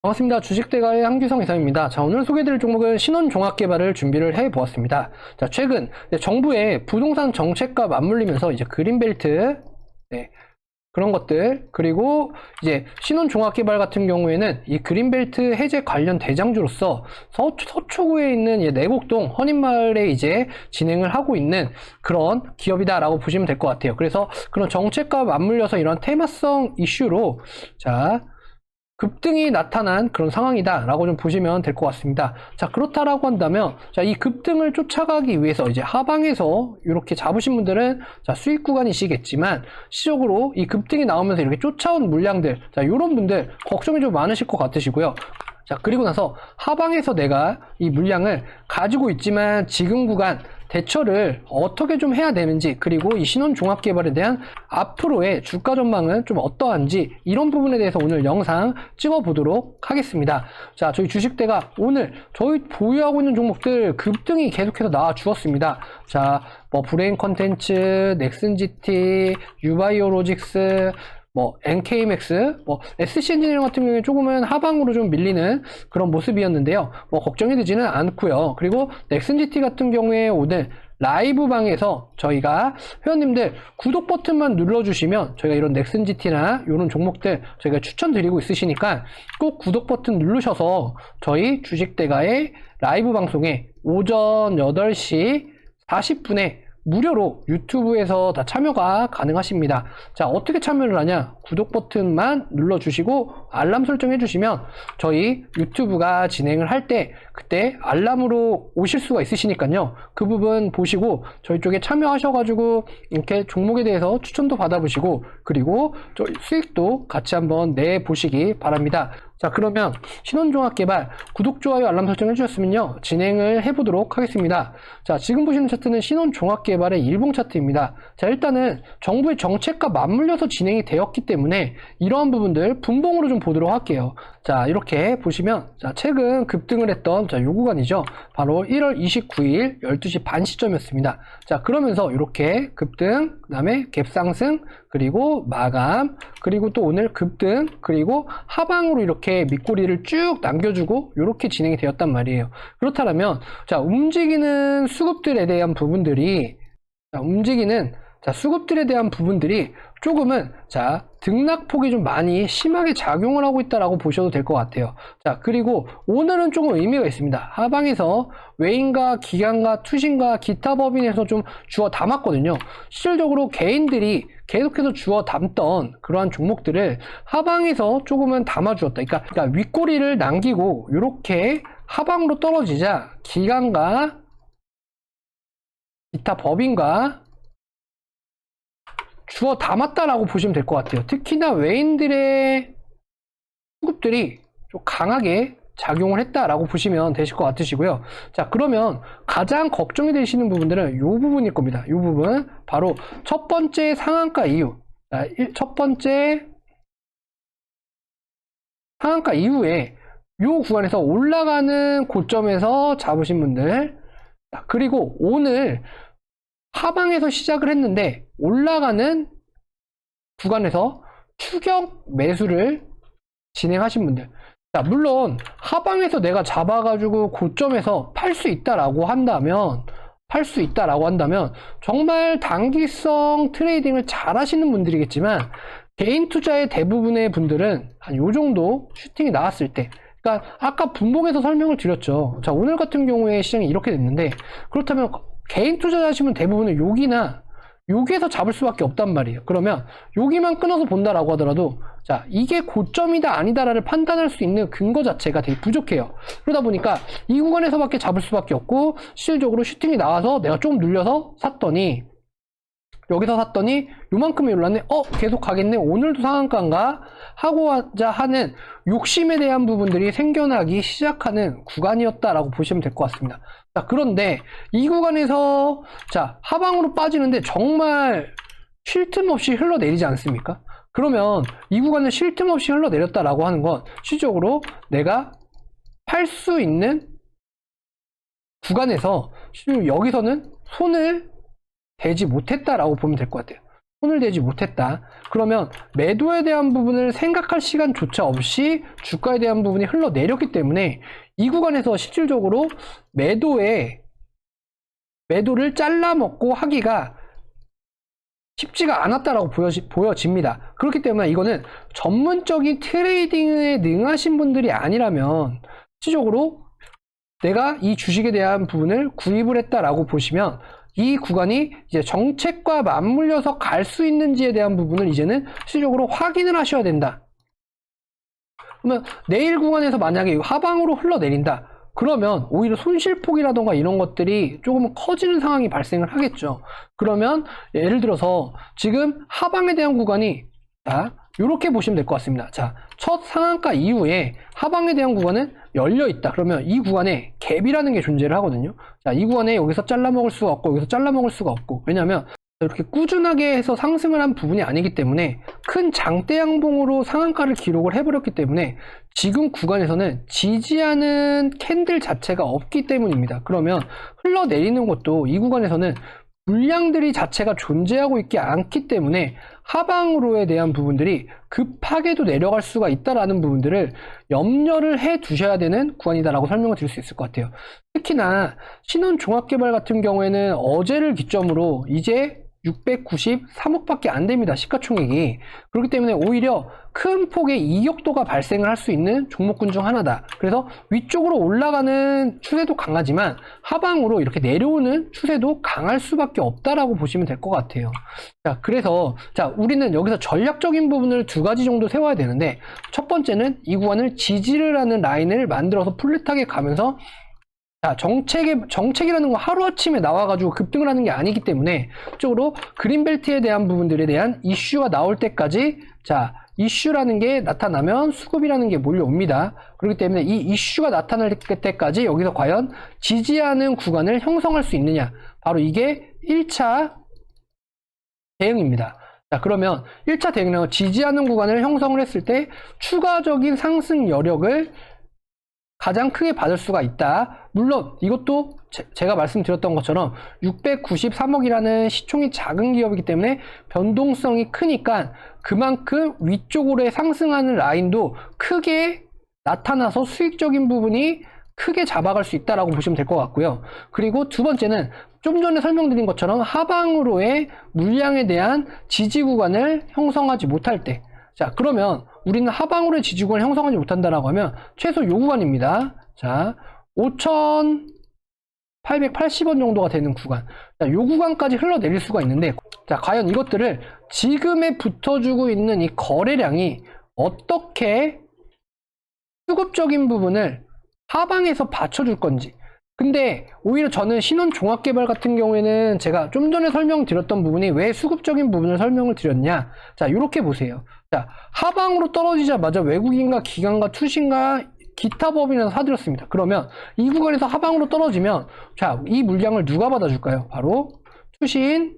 반갑습니다. 주식대가의 한규성 이사입니다. 자, 오늘 소개해드릴 종목은 신원종합개발을 준비를 해보았습니다. 자, 최근 정부의 부동산 정책과 맞물리면서 이제 그린벨트, 그런 것들, 그리고 이제 신원종합개발 같은 경우에는 이 그린벨트 해제 관련 대장주로서 서초구에 있는 내곡동 헌인마을에 이제 진행을 하고 있는 그런 기업이다라고 보시면 될 것 같아요. 그래서 그런 정책과 맞물려서 이런 테마성 이슈로 급등이 나타난 그런 상황이다 라고 좀 보시면 될 것 같습니다. 자, 그렇다라고 한다면 이 급등을 쫓아가기 위해서 이제 하방에서 이렇게 잡으신 분들은 수익 구간이시겠지만, 시적으로 이 급등이 나오면서 이렇게 쫓아온 물량들, 이런 분들 걱정이 좀 많으실 것 같으시고요. 자, 그리고 나서 하방에서 내가 이 물량을 가지고 있지만 지금 구간 대처를 어떻게 좀 해야 되는지, 그리고 이 신원종합개발에 대한 앞으로의 주가 전망은 좀 어떠한지, 이런 부분에 대해서 오늘 영상 찍어보도록 하겠습니다. 자, 저희 주식대가 오늘 저희 보유하고 있는 종목들 급등이 계속해서 나와 주었습니다. 자, 브레인 컨텐츠, 넥슨GT, 유바이오로직스, NKMX, SC 엔지니어링 같은 경우에 조금은 하방으로 좀 밀리는 그런 모습이었는데요. 걱정이 되지는 않고요. 그리고 넥슨GT 같은 경우에 오늘 라이브 방에서 저희가 회원님들 구독 버튼만 눌러주시면 저희가 이런 넥슨GT나 이런 종목들 저희가 추천드리고 있으시니까 꼭 구독 버튼 누르셔서 저희 주식대가의 라이브 방송에 오전 8시 40분에 무료로 유튜브에서 다 참여가 가능하십니다. 자, 어떻게 참여를 하냐? 구독 버튼만 눌러주시고 알람 설정해 주시면 저희 유튜브가 진행을 할 때 그때 알람으로 오실 수가 있으시니까요. 그 부분 보시고 저희 쪽에 참여하셔가지고 이렇게 종목에 대해서 추천도 받아보시고, 그리고 저희 수익도 같이 한번 내보시기 바랍니다. 자, 그러면 신원종합개발 구독, 좋아요, 알람 설정 해주셨으면요, 진행을 해보도록 하겠습니다. 자, 지금 보시는 차트는 신원종합개발의 일봉 차트입니다. 자, 일단은 정부의 정책과 맞물려서 진행이 되었기 때문에 이러한 부분들 분봉으로 좀 보도록 할게요. 자, 이렇게 보시면 최근 급등을 했던 요 구간이죠. 바로 1월 29일 12시 반 시점이었습니다. 자, 그러면서 이렇게 급등, 그 다음에 갭상승, 그리고 마감, 그리고 또 오늘 급등, 그리고 하방으로 이렇게 밑꼬리를 쭉 남겨주고 이렇게 진행이 되었단 말이에요. 그렇다면 움직이는 수급들에 대한 부분들이 수급들에 대한 부분들이 조금은 등락폭이 좀 많이 심하게 작용을 하고 있다라고 보셔도 될 것 같아요. 자, 그리고 오늘은 조금 의미가 있습니다. 하방에서 외인과 기관과 투신과 기타 법인에서 좀 주워 담았거든요. 실질적으로 개인들이 계속해서 주워 담던 그러한 종목들을 하방에서 조금은 담아주었다. 그러니까 윗꼬리를 남기고 이렇게 하방으로 떨어지자 기관과 기타 법인과 주워 담았다라고 보시면 될 것 같아요. 특히나 외인들의 수급들이 좀 강하게 작용을 했다라고 보시면 되실 것 같으시고요. 자, 그러면 가장 걱정이 되시는 부분들은 이 부분일 겁니다. 이 부분, 바로 첫 번째 상한가 이후, 첫 번째 상한가 이후에 이 구간에서 올라가는 고점에서 잡으신 분들, 그리고 오늘 하방에서 시작을 했는데 올라가는 구간에서 추격 매수를 진행하신 분들, 물론 하방에서 내가 잡아가지고 고점에서 팔 수 있다라고 한다면 정말 단기성 트레이딩을 잘 하시는 분들이겠지만, 개인 투자의 대부분의 분들은 한 요 정도 슈팅이 나왔을 때, 그러니까 아까 분봉에서 설명을 드렸죠. 자, 오늘 같은 경우에 시장이 이렇게 됐는데, 그렇다면 개인 투자자시면 대부분은 여기에서 잡을 수밖에 없단 말이에요. 그러면 여기만 끊어서 본다라고 하더라도 이게 고점이다 아니다를 판단할 수 있는 근거 자체가 되게 부족해요. 그러다 보니까 이 구간에서밖에 잡을 수밖에 없고, 실질적으로 슈팅이 나와서 내가 조금 눌려서 샀더니, 여기서 샀더니 요만큼이 올랐네, 계속 가겠네, 오늘도 상한가인가 하고자 하는 욕심에 대한 부분들이 생겨나기 시작하는 구간이었다라고 보시면 될 것 같습니다. 자, 그런데 이 구간에서 하방으로 빠지는데 정말 쉴 틈 없이 흘러내리지 않습니까? 그러면 이 구간을 쉴 틈 없이 흘러내렸다라고 하는 건 실질적으로 내가 팔 수 있는 구간에서 여기서는 손을 대지 못했다라고 보면 될 것 같아요. 손을 대지 못했다. 그러면 매도에 대한 부분을 생각할 시간조차 없이 주가에 대한 부분이 흘러내렸기 때문에 이 구간에서 실질적으로 매도를 잘라먹고 하기가 쉽지가 않았다라고 보여집니다. 그렇기 때문에 이거는 전문적인 트레이딩에 능하신 분들이 아니라면 실질적으로 내가 이 주식에 대한 부분을 구입을 했다라고 보시면 이 구간이 이제 정책과 맞물려서 갈 수 있는지에 대한 부분을 이제는 실질적으로 확인을 하셔야 된다. 그러면 내일 구간에서 만약에 하방으로 흘러내린다. 그러면 오히려 손실폭이라던가 이런 것들이 조금 커지는 상황이 발생을 하겠죠. 그러면 예를 들어서 지금 하방에 대한 구간이 이렇게 보시면 될 것 같습니다. 자, 첫 상한가 이후에 하방에 대한 구간은 열려 있다. 그러면 이 구간에 갭이라는 게 존재를 하거든요. 자, 이 구간에 여기서 잘라 먹을 수가 없고 여기서 잘라 먹을 수가 없고, 왜냐하면 이렇게 꾸준하게 해서 상승을 한 부분이 아니기 때문에 큰 장대 양봉으로 상한가를 기록을 해버렸기 때문에 지금 구간에서는 지지하는 캔들 자체가 없기 때문입니다. 그러면 흘러내리는 것도 이 구간에서는 물량들이 자체가 존재하고 있지 않기 때문에 하방으로에 대한 부분들이 급하게도 내려갈 수가 있다라는 부분들을 염려를 해 두셔야 되는 구간이다라고 설명을 드릴 수 있을 것 같아요. 특히나 신원종합개발 같은 경우에는 어제를 기점으로 이제 693억밖에 안 됩니다. 시가총액이. 그렇기 때문에 오히려 큰 폭의 이격도가 발생을 할 수 있는 종목군 중 하나다. 그래서 위쪽으로 올라가는 추세도 강하지만 하방으로 이렇게 내려오는 추세도 강할 수밖에 없다라고 보시면 될 것 같아요. 자, 그래서 우리는 여기서 전략적인 부분을 두 가지 정도 세워야 되는데, 첫 번째는 이 구간을 지지를 하는 라인을 만들어서 플랫하게 가면서, 자, 정책이라는 건 하루아침에 나와가지고 급등을 하는 게 아니기 때문에, 쪽으로 그린벨트에 대한 부분들에 대한 이슈가 나올 때까지, 자, 이슈라는 게 나타나면 수급이라는 게 몰려옵니다. 그렇기 때문에 이 이슈가 나타날 때까지 여기서 과연 지지하는 구간을 형성할 수 있느냐. 바로 이게 1차 대응입니다. 자, 그러면 1차 대응은 지지하는 구간을 형성을 했을 때 추가적인 상승 여력을 가장 크게 받을 수가 있다. 물론 이것도 제가 말씀드렸던 것처럼 693억이라는 시총이 작은 기업이기 때문에 변동성이 크니까 그만큼 위쪽으로의 상승하는 라인도 크게 나타나서 수익적인 부분이 크게 잡아갈 수 있다라고 보시면 될 것 같고요. 그리고 두 번째는 좀 전에 설명드린 것처럼 하방으로의 물량에 대한 지지 구간을 형성하지 못할 때, 자, 그러면 우리는 하방으로의 지지구간을 형성하지 못한다라고 하면 최소 요 구간입니다. 자, 5,880원 정도가 되는 구간. 자, 요 구간까지 흘러내릴 수가 있는데, 자, 과연 이것들을 지금에 붙어주고 있는 이 거래량이 어떻게 수급적인 부분을 하방에서 받쳐줄 건지. 근데 오히려 저는 신원종합개발 같은 경우에는 제가 좀 전에 설명드렸던 부분이 왜 수급적인 부분을 설명을 드렸냐. 자, 이렇게 보세요. 자, 하방으로 떨어지자마자 외국인과 기관과 투신과 기타 법인에서 사들였습니다. 그러면 이 구간에서 하방으로 떨어지면, 자, 이 물량을 누가 받아줄까요? 바로 투신,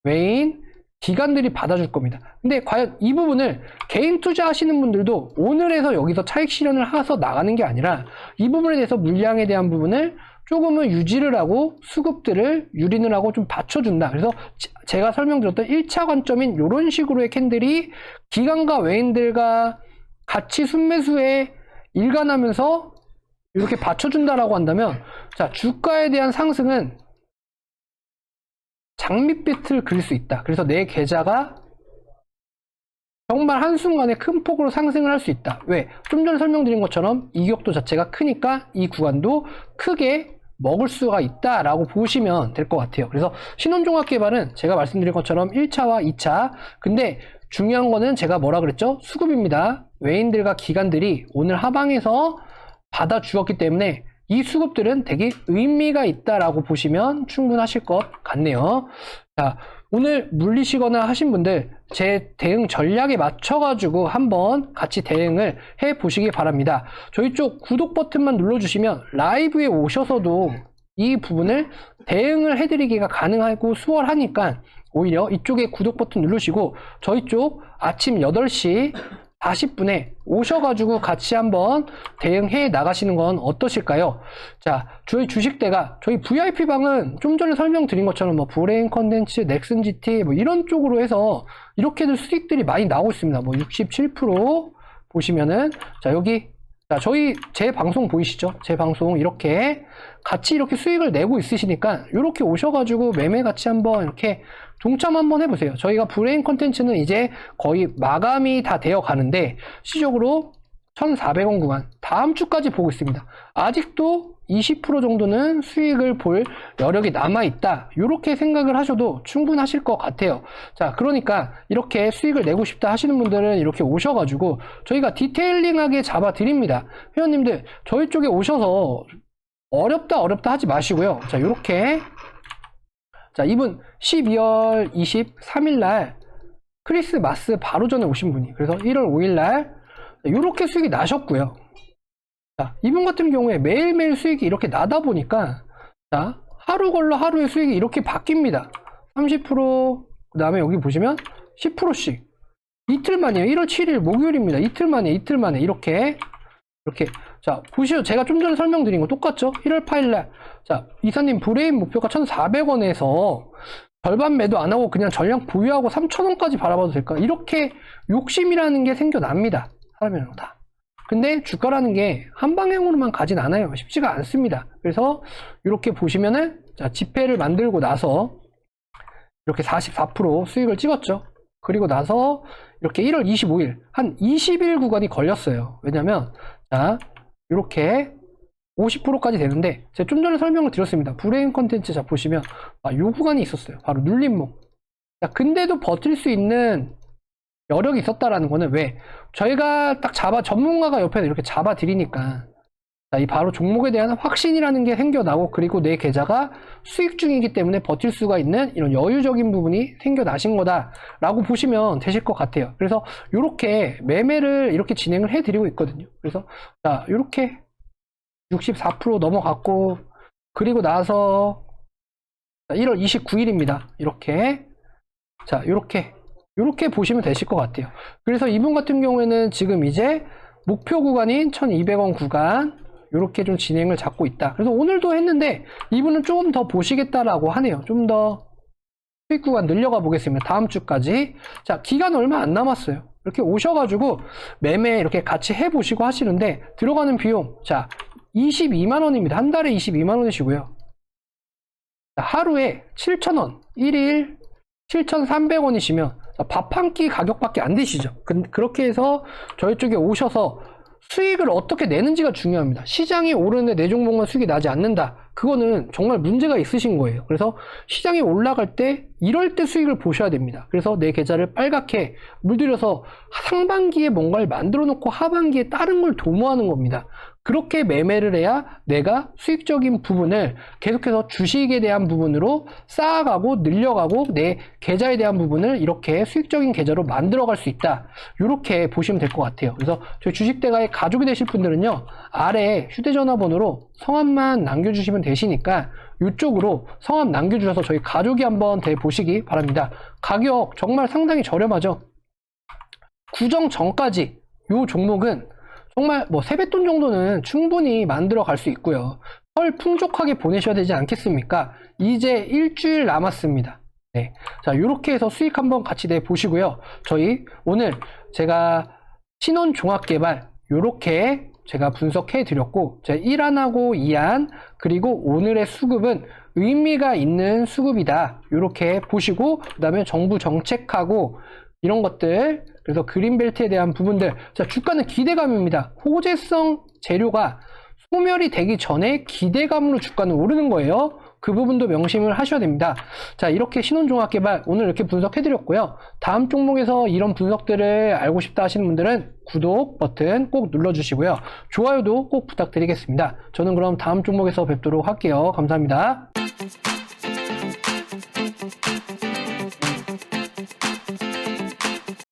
외인, 기관들이 받아줄 겁니다. 근데 과연 이 부분을 개인 투자하시는 분들도 오늘에서 여기서 차익 실현을 해서 나가는 게 아니라 이 부분에 대해서 물량에 대한 부분을 조금은 유지를 하고 수급들을 유린을 하고 좀 받쳐준다. 그래서 제가 설명드렸던 1차 관점인 이런 식으로의 캔들이 기관과 외인들과 같이 순매수에 일관하면서 이렇게 받쳐준다라고 한다면, 자, 주가에 대한 상승은 장밋빛을 그릴 수 있다. 그래서 내 계좌가 정말 한순간에 큰 폭으로 상승을 할 수 있다. 왜? 좀 전에 설명드린 것처럼 이격도 자체가 크니까 이 구간도 크게 먹을 수가 있다라고 보시면 될 것 같아요. 그래서 신원종합개발은 제가 말씀드린 것처럼 1차와 2차. 근데 중요한 거는 제가 뭐라 그랬죠? 수급입니다. 외인들과 기관들이 오늘 하방에서 받아주었기 때문에 이 수급들은 되게 의미가 있다라고 보시면 충분하실 것 같네요. 자, 오늘 물리시거나 하신 분들 제 대응 전략에 맞춰가지고 한번 같이 대응을 해 보시기 바랍니다. 저희 쪽 구독 버튼만 눌러주시면 라이브에 오셔서도 이 부분을 대응을 해드리기가 가능하고 수월하니까 오히려 이쪽에 구독 버튼 누르시고 저희 쪽 아침 8시 40분에 오셔가지고 같이 한번 대응해 나가시는 건 어떠실까요? 자, 저희 주식대가, 저희 VIP방은 좀 전에 설명드린 것처럼 뭐 브레인 컨텐츠, 넥슨 GT 뭐 이런 쪽으로 해서 이렇게들 수익들이 많이 나오고 있습니다. 뭐 67% 보시면은, 자, 여기, 자, 제 방송 보이시죠? 제 방송 이렇게 같이 이렇게 수익을 내고 있으시니까 이렇게 오셔가지고 매매 같이 한번 이렇게 동참 한번 해보세요. 저희가 브레인 컨텐츠는 이제 거의 마감이 다 되어 가는데 시적으로 1,400원 구간 다음 주까지 보고 있습니다. 아직도 20% 정도는 수익을 볼 여력이 남아있다. 이렇게 생각을 하셔도 충분하실 것 같아요. 자, 그러니까 이렇게 수익을 내고 싶다 하시는 분들은 이렇게 오셔가지고 저희가 디테일링하게 잡아드립니다. 회원님들 저희 쪽에 오셔서 어렵다 하지 마시고요. 자, 이렇게, 자, 이분 12월 23일 날 크리스마스 바로 전에 오신 분이, 그래서 1월 5일 날 이렇게 수익이 나셨고요. 자, 이분 같은 경우에 매일매일 수익이 이렇게 나다 보니까, 자, 하루 걸러 하루의 수익이 이렇게 바뀝니다. 30%, 그 다음에 여기 보시면 10%씩. 이틀 만이에요. 1월 7일 목요일입니다. 이틀 만에 이렇게. 자, 보시죠. 제가 좀 전에 설명드린 거 똑같죠? 1월 8일 날. 자, 이사님 브레인 목표가 1,400원에서 절반 매도 안 하고 그냥 전량 보유하고 3,000원까지 바라봐도 될까? 이렇게 욕심이라는 게 생겨납니다. 사람이라는 거다. 근데 주가라는 게 한 방향으로만 가진 않아요. 쉽지가 않습니다. 그래서 이렇게 보시면은, 자, 지폐를 만들고 나서 이렇게 44% 수익을 찍었죠. 그리고 나서 이렇게 1월 25일 한 20일 구간이 걸렸어요. 왜냐면, 자, 이렇게 50%까지 되는데 제가 좀 전에 설명을 드렸습니다. 브레인 컨텐츠 자 보시면 요 구간이 있었어요. 바로 눌림목. 자, 근데도 버틸 수 있는 여력이 있었다라는 거는 왜? 저희가 딱 전문가가 옆에서 이렇게 잡아 드리니까, 자, 이 바로 종목에 대한 확신이라는 게 생겨나고, 그리고 내 계좌가 수익 중이기 때문에 버틸 수가 있는 이런 여유적인 부분이 생겨나신 거다라고 보시면 되실 것 같아요. 그래서 이렇게 매매를 이렇게 진행을 해드리고 있거든요. 그래서 자, 이렇게 64% 넘어갔고, 그리고 나서 1월 29일입니다. 이렇게, 자, 이렇게 보시면 되실 것 같아요. 그래서 이분 같은 경우에는 지금 이제 목표 구간인 1,200원 구간 이렇게 좀 진행을 잡고 있다. 그래서 오늘도 했는데 이분은 조금 더 보시겠다라고 하네요. 좀 더 수익 구간 늘려가 보겠습니다. 다음 주까지. 자, 기간 얼마 안 남았어요. 이렇게 오셔가지고 매매 이렇게 같이 해보시고 하시는데 들어가는 비용, 자, 22만 원입니다. 한 달에 22만 원이시고요. 하루에 7,000원, 1일 7,300원이시면 밥 한 끼 가격밖에 안 되시죠. 그렇게 해서 저희 쪽에 오셔서 수익을 어떻게 내는지가 중요합니다. 시장이 오르는데 내 종목만 수익이 나지 않는다. 그거는 정말 문제가 있으신 거예요. 그래서 시장이 올라갈 때 이럴 때 수익을 보셔야 됩니다. 그래서 내 계좌를 빨갛게 물들여서 상반기에 뭔가를 만들어 놓고 하반기에 다른 걸 도모하는 겁니다. 그렇게 매매를 해야 내가 수익적인 부분을 계속해서 주식에 대한 부분으로 쌓아가고 늘려가고 내 계좌에 대한 부분을 이렇게 수익적인 계좌로 만들어갈 수 있다. 이렇게 보시면 될 것 같아요. 그래서 저희 주식대가의 가족이 되실 분들은요, 아래 휴대전화번호로 성함만 남겨주시면 되시니까 이쪽으로 성함 남겨주셔서 저희 가족이 한번 대보시기 바랍니다. 가격 정말 상당히 저렴하죠. 구정 전까지 이 종목은 정말 뭐 세뱃돈 정도는 충분히 만들어 갈 수 있고요. 설 풍족하게 보내셔야 되지 않겠습니까? 이제 일주일 남았습니다. 네. 자, 이렇게 해서 수익 한번 같이 내 보시고요. 저희 오늘 제가 신혼 종합개발 이렇게 제가 분석해 드렸고, 제 1안하고 2안 그리고 오늘의 수급은 의미가 있는 수급이다. 이렇게 보시고, 그 다음에 정부 정책하고 이런 것들, 그래서 그린벨트에 대한 부분들. 자, 주가는 기대감입니다. 호재성 재료가 소멸이 되기 전에 기대감으로 주가는 오르는 거예요. 그 부분도 명심을 하셔야 됩니다. 자, 이렇게 신혼종합개발 오늘 이렇게 분석해드렸고요. 다음 종목에서 이런 분석들을 알고 싶다 하시는 분들은 구독 버튼 꼭 눌러주시고요. 좋아요도 꼭 부탁드리겠습니다. 저는 그럼 다음 종목에서 뵙도록 할게요. 감사합니다.